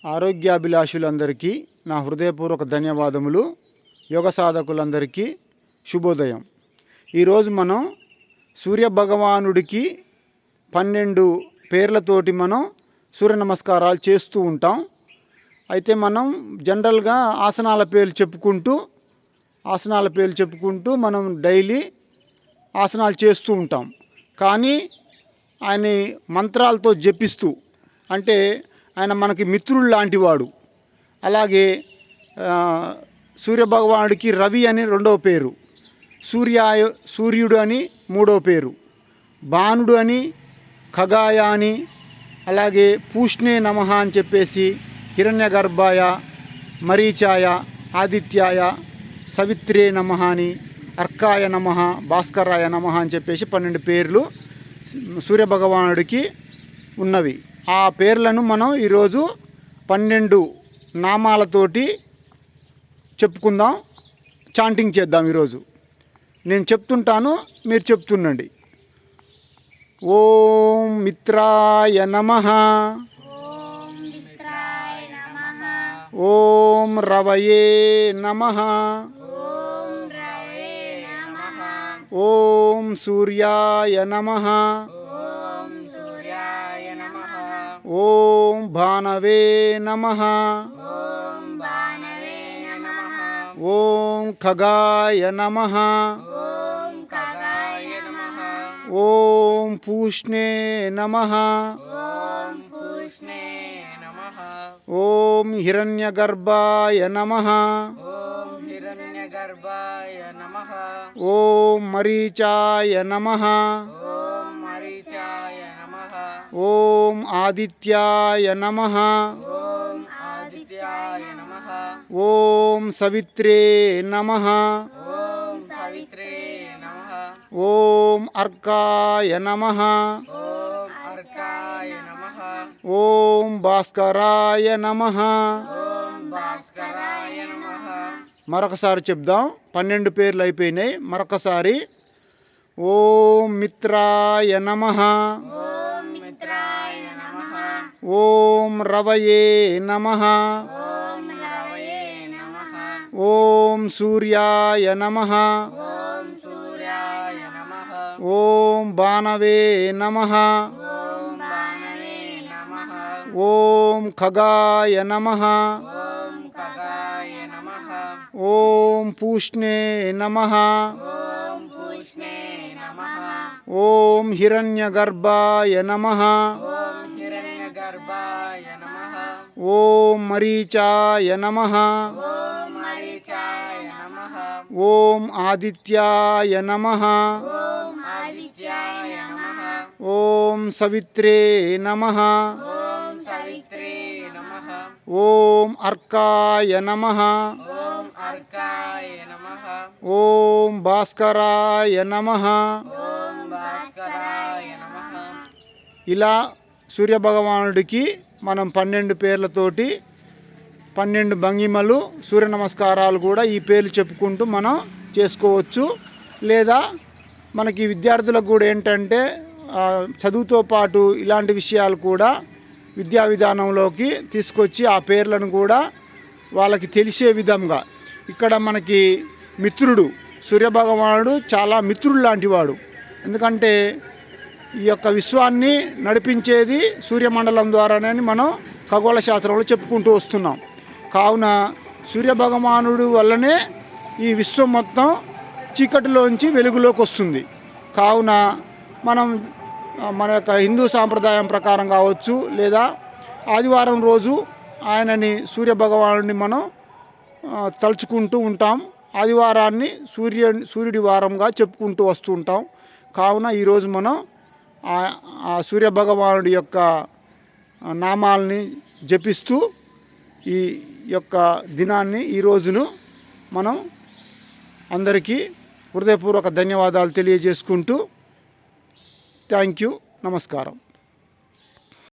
ఆరోగ్యాభిలాషులందరికీ నా హృదయపూర్వక ధన్యవాదములు. యోగ సాధకులందరికీ శుభోదయం. ఈరోజు మనం సూర్యభగవానుడికి 12 పేర్లతోటి మనం సూర్య నమస్కారాలు చేస్తూ ఉంటాం. అయితే మనం జనరల్గా ఆసనాల పేర్లు చెప్పుకుంటూ మనం డైలీ ఆసనాలు చేస్తూ ఉంటాం. కానీ ఆయన మంత్రాలతో జపిస్తూ, అంటే ఆయన మనకి మిత్రుడు లాంటివాడు. అలాగే సూర్యభగవానుడికి రవి అని 2వ పేరు, సూర్యుడు అని 3వ పేరు, బాణుడు అని, ఖగాయ అని, అలాగే పూష్ణే నమః అని చెప్పేసి హిరణ్యగర్భాయ, మరీచాయ, ఆదిత్యాయ, సవిత్రే నమః అని, అర్కాయ నమః, భాస్కరాయ నమః అని చెప్పేసి 12 పేర్లు సూర్యభగవానుడికి ఉన్నవి. ఆ పేర్లను మనం ఈరోజు 12 నామాలతోటి చెప్పుకుందాం, చాంటింగ్ చేద్దాం. ఈరోజు నేను చెప్తుంటాను, మీరు చెప్తుండండి. ఓం మిత్రాయ నమః, ఓం రవయే నమః, ఓం సూర్యాయ నమః, ఓం భానవే నమః, ఓం ఖగాయ నమః, ఓం పూష్ణే నమః, ఓం హిరణ్యగర్భాయ నమః, ఓం మరీచాయ నమః, ఓం ఆదిత్యాయ నమః, ఓం సవిత్రే నమః, ఓం అర్కాయ నమః, ఓం భాస్కరాయ నమః. మరొకసారి చెప్దాం, 12 పేర్లు అయిపోయినాయి. మరొకసారి ఓం మిత్రాయ నమః, ఓం రవయే నమః, ఓం సూర్యాయ నమః, ఓం భానవే నమః, ఓం ఖగాయ నమః, ఓం పూష్ణే నమః, ఓం హిరణ్యగర్భాయ నమః, ఓం మరీచాయ నమః, ఓం ఆదిత్యాయ నమః, ఓం సవిత్రే నమః, ఓం అర్కాయ నమః, ఓం భాస్కరాయ నమః. ఇలా సూర్యభగవానుడికి మనం 12 పేర్లతోటి 12 భంగిమలు, సూర్య నమస్కారాలు కూడా ఈ పేర్లు చెప్పుకుంటూ మనం చేసుకోవచ్చు. లేదా మనకి విద్యార్థులకు కూడా ఏంటంటే చదువుతో పాటు ఇలాంటి విషయాలు కూడా విద్యా విధానంలోకి తీసుకొచ్చి ఆ పేర్లను కూడా వాళ్ళకి తెలిసే విధంగా, ఇక్కడ మనకి మిత్రుడు సూర్యభగవానుడు చాలా మిత్రుడు లాంటివాడు. ఎందుకంటే ఈ యొక్క విశ్వాన్ని నడిపించేది సూర్యమండలం ద్వారానే మనం ఖగోళ శాస్త్రంలో చెప్పుకుంటూ వస్తున్నాం. కావున సూర్యభగవానుడు వల్లనే ఈ విశ్వం మొత్తం చీకటిలోంచి వెలుగులోకి వస్తుంది. కావున మనం మన యొక్క హిందూ సాంప్రదాయం ప్రకారం కావచ్చు, లేదా ఆదివారం రోజు ఆయనని సూర్యభగవానుడిని మనం తలుచుకుంటూ ఉంటాం. ఆదివారాన్ని సూర్యుడి వారంగా చెప్పుకుంటూ వస్తూ ఉంటాం. కావున ఈరోజు మనం ఆ సూర్యభగవానుడి యొక్క నామాల్ని జపిస్తూ ఈ యొక్క దినాన్ని, ఈ రోజును మనం అందరికీ హృదయపూర్వక ధన్యవాదాలు తెలియజేసుకుంటూ థ్యాంక్ యూ, నమస్కారం.